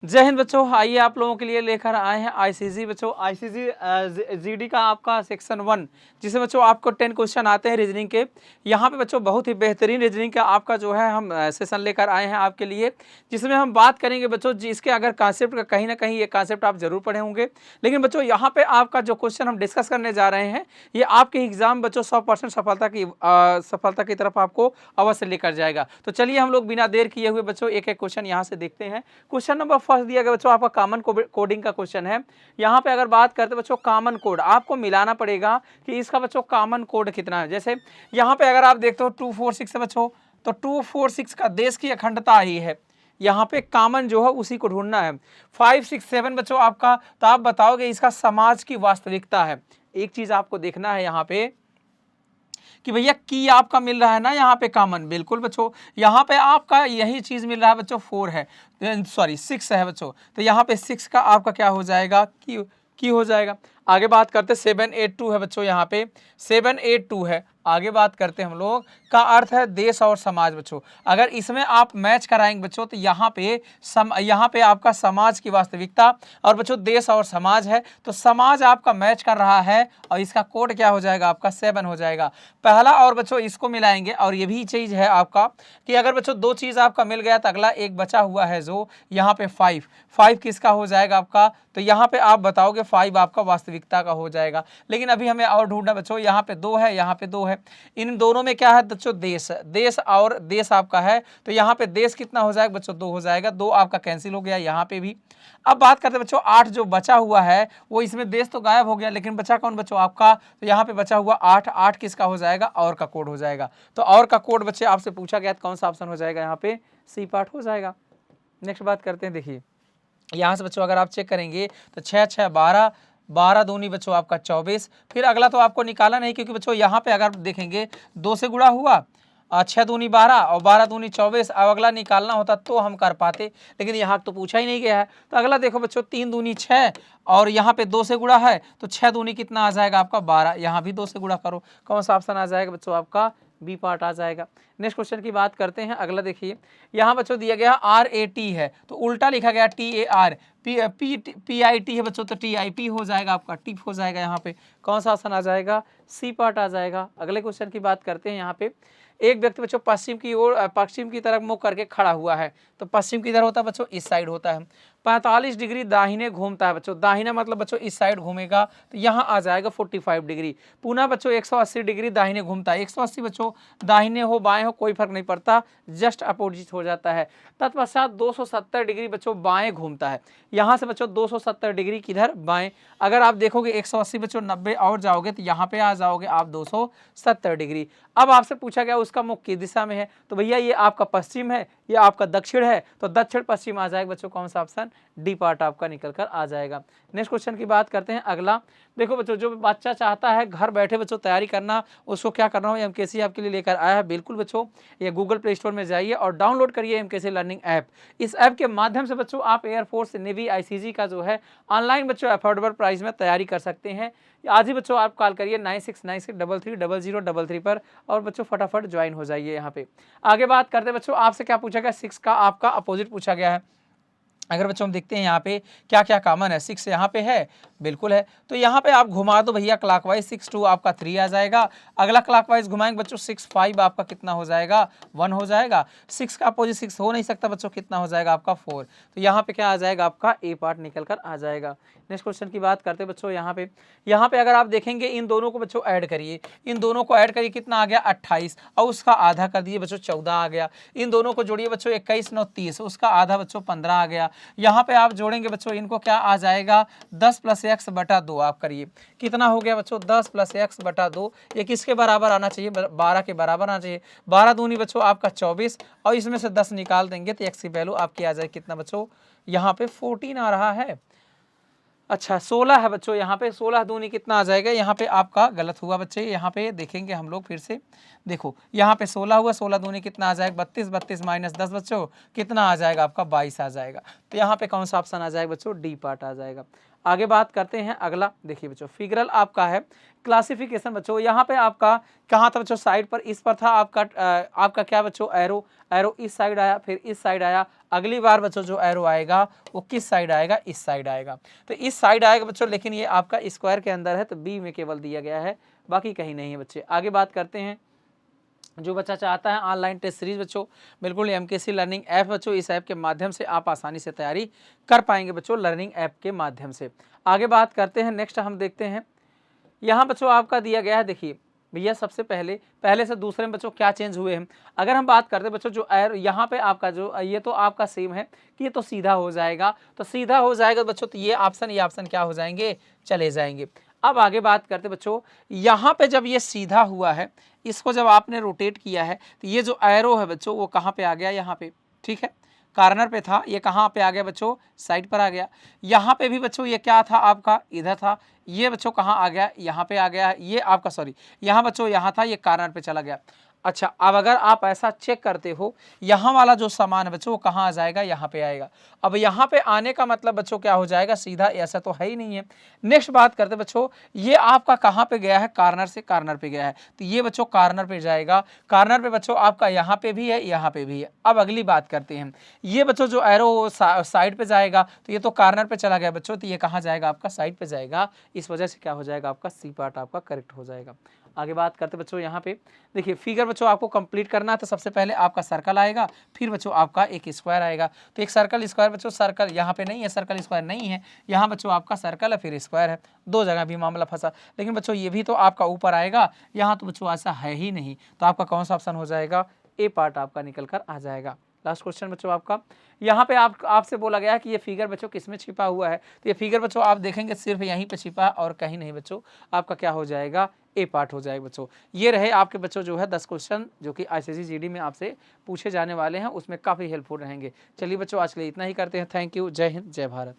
जय हिंद बच्चों, आइए आप लोगों के लिए लेकर आए हैं आईसीजी बच्चों। आईसीजी जीडी का आपका सेक्शन 1, जिसमें बच्चों आपको 10 क्वेश्चन आते हैं रीजनिंग के। यहाँ पे बच्चों बहुत ही बेहतरीन रीजनिंग का आपका जो है हम सेशन लेकर आए हैं आपके लिए, जिसमें हम बात करेंगे बच्चों जिसके अगर कॉन्सेप्ट का कहीं ना कहीं ये कॉन्सेप्ट आप जरूर पढ़े होंगे। लेकिन बच्चों यहाँ पे आपका जो क्वेश्चन हम डिस्कस करने जा रहे हैं, ये आपके एग्जाम बच्चों 100% सफलता की तरफ आपको अवश्य लेकर जाएगा। तो चलिए हम लोग बिना देर किए हुए बच्चों एक एक क्वेश्चन यहाँ से देखते हैं। क्वेश्चन नंबर फर्स्ट दिया गया बच्चों आपका कॉमन कोडिंग का क्वेश्चन है। यहाँ पे अगर बात करते बच्चों कॉमन कोड, आपको मिलाना पड़ेगा कि इसका बच्चों कॉमन कोड कितना है। जैसे यहाँ पे अगर आप देखते हो 246 है बच्चों, तो 246 का देश की अखंडता ही है। यहाँ पे कॉमन जो है उसी को ढूंढना है। 567 बच्चों आपका, तो आप बताओगे इसका समाज की वास्तविकता है। एक चीज आपको देखना है यहाँ पे कि भैया की आपका मिल रहा है ना यहाँ पे कॉमन, बिल्कुल बच्चों यहाँ पे आपका यही चीज मिल रहा है बच्चों। 4 है, सॉरी 6 है बच्चों, तो यहाँ पे 6 का आपका क्या हो जाएगा, की हो जाएगा। आगे बात करते 782 है बच्चों, यहाँ पे 782 है। आगे बात करते हम लोग का अर्थ है देश और समाज बच्चों। अगर इसमें आप मैच कराएंगे बच्चों, तो यहाँ पे आपका समाज की वास्तविकता और बच्चों देश और समाज है, तो समाज आपका मैच कर रहा है और इसका कोड क्या हो जाएगा आपका 7 हो जाएगा पहला। और बच्चों इसको मिलाएंगे और ये भी चीज है आपका कि अगर बच्चों 2 चीज आपका मिल गया तो अगला एक बचा हुआ है जो यहाँ पे 5 किसका हो जाएगा आपका, तो यहाँ पे आप बताओगे 5 आपका वास्तविकता का हो जाएगा। लेकिन अभी हमें और ढूंढना बच्चों, यहाँ पे 2 है, यहाँ पे 2 है, इन दोनों में क्या है बच्चों देश और देश आपका है, तो यहाँ पे देश कितना हो जाएगा बच्चों 2 हो जाएगा, 2 आपका कैंसिल हो गया यहाँ पे भी। अब बात करते बच्चों 8 जो बचा हुआ है, वो इसमें देश तो गायब हो गया, लेकिन बचा कौन बच्चों आपका, तो यहाँ पे बचा हुआ 8 किसका हो जाएगा, और का कोड हो जाएगा। तो और का कोड बच्चे आपसे पूछा गया कौन सा ऑप्शन हो जाएगा, यहाँ पे सी पार्ट हो जाएगा। नेक्स्ट बात करते हैं, देखिए यहाँ से बच्चों अगर आप चेक करेंगे तो 6 6 12, 12 दूनी बच्चों आपका 24। फिर अगला तो आपको निकाला नहीं, क्योंकि बच्चों यहाँ पे अगर देखेंगे 2 से गुणा हुआ, 6 दूनी 12 और 12 दूनी 24। अब अगला निकालना होता तो हम कर पाते, लेकिन यहाँ तो पूछा ही नहीं गया है। तो अगला देखो बच्चों 3 दूनी 6 और यहाँ पे 2 से गुणा है, तो 6 दूनी कितना आ जाएगा आपका 12, यहाँ भी 2 से गुणा करो, कौन सा ऑप्शन आ जाएगा बच्चों आपका, बी पार्ट आ जाएगा। नेक्स्ट क्वेश्चन की बात करते हैं, अगला देखिए यहाँ बच्चों दिया गया RAT है, तो उल्टा लिखा गया TAR, PIT है बच्चों, तो TIP हो जाएगा आपका, टिप हो जाएगा। यहाँ पे कौन सा ऑप्शन आ जाएगा, सी पार्ट आ जाएगा। अगले क्वेश्चन की बात करते हैं, यहाँ पे एक व्यक्ति बच्चों पश्चिम की तरफ मुख करके खड़ा हुआ है, तो पश्चिम किधर होता है बच्चों, इस साइड होता है। 45 डिग्री दाहिने घूमता है बच्चों, दाहिना मतलब बच्चों इस साइड घूमेगा, तो यहाँ आ जाएगा 45 डिग्री। पुनः बच्चों 180 डिग्री दाहिने घूमता है, 180 बच्चों दाहिने हो बाएं हो कोई फर्क नहीं पड़ता, जस्ट अपोजिट हो जाता है। तत्पश्चात 270 डिग्री बच्चों बाएं घूमता है, यहाँ से बच्चों 270 डिग्री किधर, बाएं। अगर आप देखोगे 180 बच्चों 90 और जाओगे तो यहाँ पे आ जाओगे आप 270 डिग्री। अब आपसे पूछा गया उसका मुख किस दिशा में है, तो भैया ये आपका पश्चिम है, ये आपका दक्षिण है, तो दक्षिण पश्चिम आ जाएगा बच्चों, कौन सा ऑप्शन, डी पार्ट आपका निकल कर आ जाएगा। नेक्स्ट क्वेश्चन की बात करते हैं, अगला देखो बच्चों जो बच्चा चाहता है घर बैठे बच्चों तैयारी करना, उसको क्या करना हो, एमकेसी आपके लिए लेकर आया है। बिल्कुल बच्चों ये गूगल प्ले स्टोर में जाइए और डाउनलोड करिए एमकेसी लर्निंग ऐप। इस ऐप के माध्यम से बच्चों आप एयरफोर्स, नेवी, आईसीजी का जो है ऑनलाइन बच्चों अफोर्डेबल प्राइस में तैयारी कर सकते हैं। आज ही बच्चों आप कॉल करिए 9696330033 पर और बच्चों फटाफट ज्वाइन हो जाइए। यहाँ पे आगे बात करते हैं बच्चों, आपसे क्या पूछा गया, 6 का आपका अपोजिट पूछा गया है। अगर बच्चों हम देखते हैं यहाँ पे क्या क्या कॉमन है, 6 यहाँ पे है, बिल्कुल है, तो यहाँ पे आप घुमा दो भैया क्लॉकवाइज, 6 2 आपका 3 आ जाएगा। अगला क्लॉकवाइज घुमाएंगे बच्चों 6 5 आपका कितना हो जाएगा, 1 हो जाएगा। 6 का अपोजिट 6 हो नहीं सकता बच्चों, कितना हो जाएगा आपका 4, तो यहाँ पे क्या आ जाएगा आपका ए पार्ट निकल कर आ जाएगा। नेक्स्ट क्वेश्चन की बात करते हैं बच्चों, यहाँ पे अगर आप देखेंगे इन दोनों को बच्चों ऐड करिए, इन दोनों को ऐड करिए, कितना आ गया 28 और उसका आधा कर दिए बच्चों 14 आ गया। इन दोनों को जोड़िए बच्चों 21 9 30, उसका आधा बच्चों 15 आ गया। यहाँ पे आप जोड़ेंगे बच्चों इनको, क्या आ जाएगा 10 + x बटा 2, आप करिए कितना हो गया बच्चों 10 + x बटा 2, ये किसके बराबर आना चाहिए, 12 के बराबर आना चाहिए। 12 दूनी बच्चों आपका 24 और इसमें से 10 निकाल देंगे तो x की वैल्यू आपकी आ जाए कितना बच्चों, यहाँ पे 14 आ रहा है। अच्छा 16 है बच्चों, यहाँ पे 16 दूनी कितना आ जाएगा, यहाँ पे आपका गलत हुआ बच्चे, यहाँ पे देखेंगे हम लोग फिर से, देखो यहाँ पे 16 हुआ, 16 दूनी कितना आ जाएगा 32, 32 - 10 बच्चों कितना आ जाएगा आपका 22 आ जाएगा। तो यहाँ पे कौन सा ऑप्शन आ जाएगा बच्चों, डी पार्ट आ जाएगा। आगे बात करते हैं अगला। देखिए बच्चों फिगरल आपका है क्लासिफिकेशन बच्चों, यहाँ पे आपका कहाँ था बच्चों, साइड पर इस पर था आपका क्या बच्चों, एरो। एरो इस साइड आया, फिर इस साइड आया। अगली बार बच्चों जो एरो आएगा वो किस साइड आएगा, इस साइड आएगा। तो इस साइड आएगा बच्चों, लेकिन ये आपका स्क्वायर के अंदर है तो बी में केवल दिया गया है, बाकी कहीं नहीं है बच्चे। आगे बात करते हैं, जो बच्चा चाहता है ऑनलाइन टेस्ट सीरीज बच्चों, बिल्कुल MKC लर्निंग ऐप बच्चों, इस ऐप के माध्यम से आप आसानी से तैयारी कर पाएंगे बच्चों, लर्निंग ऐप के माध्यम से। आगे बात करते हैं, नेक्स्ट हम देखते हैं यहाँ बच्चों आपका दिया गया है। देखिए भैया सबसे पहले से दूसरे में बच्चों क्या चेंज हुए हैं। अगर हम बात करते हैं बच्चों जो एरो यहाँ पे आपका जो ये तो आपका सेम है कि ये तो सीधा हो जाएगा, तो सीधा हो जाएगा बच्चों, तो ये ऑप्शन क्या हो जाएंगे, चले जाएंगे। अब आगे बात करते बच्चों, यहाँ पे जब ये सीधा हुआ है, इसको जब आपने रोटेट किया है तो ये जो एरो है बच्चों वो कहाँ पे आ गया, यहाँ पे, ठीक है, कॉर्नर पे था, ये कहाँ पे आ गया बच्चों, साइड पर आ गया। यहाँ पे भी बच्चों ये क्या था आपका, इधर था, ये बच्चों कहाँ आ गया, यहाँ पे आ गया। ये आपका सॉरी यहाँ बच्चों यहाँ था, ये कॉर्नर पे चला गया। अच्छा अब अगर आप ऐसा चेक करते हो, यहाँ वाला जो सामान है बच्चों वो कहाँ आ जाएगा, यहाँ पे आएगा। अब यहाँ पे आने का मतलब बच्चों क्या हो जाएगा, सीधा, ऐसा तो है ही नहीं है। नेक्स्ट बात करते बच्चों, ये आपका कहाँ पे गया है, कॉर्नर से कॉर्नर पे गया है, तो ये बच्चों कॉर्नर पे जाएगा। कॉर्नर पे बच्चों आपका यहाँ पे भी है, यहाँ पे भी है। अब अगली बात करते हैं, ये बच्चों जो एरो साइड पे जाएगा, तो ये तो कॉर्नर पे चला गया बच्चों, तो ये कहाँ जाएगा, आपका साइड पे जाएगा। इस वजह से क्या हो जाएगा, आपका सी पार्ट आपका करेक्ट हो जाएगा। आगे बात करते बच्चों, यहाँ पे देखिए फिगर बच्चों आपको कंप्लीट करना है, तो सबसे पहले आपका सर्कल आएगा, फिर बच्चों आपका एक स्क्वायर आएगा। तो एक सर्कल स्क्वायर बच्चों, सर्कल यहाँ पे नहीं है, सर्कल स्क्वायर नहीं है, यहाँ बच्चों आपका सर्कल है फिर स्क्वायर है, दो जगह भी मामला फंसा। लेकिन बच्चों ये भी तो आपका ऊपर आएगा, यहाँ तो बच्चों ऐसा है ही नहीं, तो आपका कौन सा ऑप्शन हो जाएगा, ए पार्ट आपका निकल कर आ जाएगा। लास्ट क्वेश्चन बच्चों आपका, यहाँ पे आपसे बोला गया है कि ये फिगर बच्चों किसमें छिपा हुआ है, तो ये फिगर बच्चों आप देखेंगे सिर्फ यहीं पे छिपा है और कहीं नहीं बच्चों, आपका क्या हो जाएगा, ए पार्ट हो जाएगा बच्चों। ये रहे आपके बच्चों जो है 10 क्वेश्चन जो कि ICSE GD में आपसे पूछे जाने वाले हैं, उसमें काफ़ी हेल्पफुल रहेंगे। चलिए बच्चों आज के लिए इतना ही करते हैं। थैंक यू, जय हिंद, जय भारत।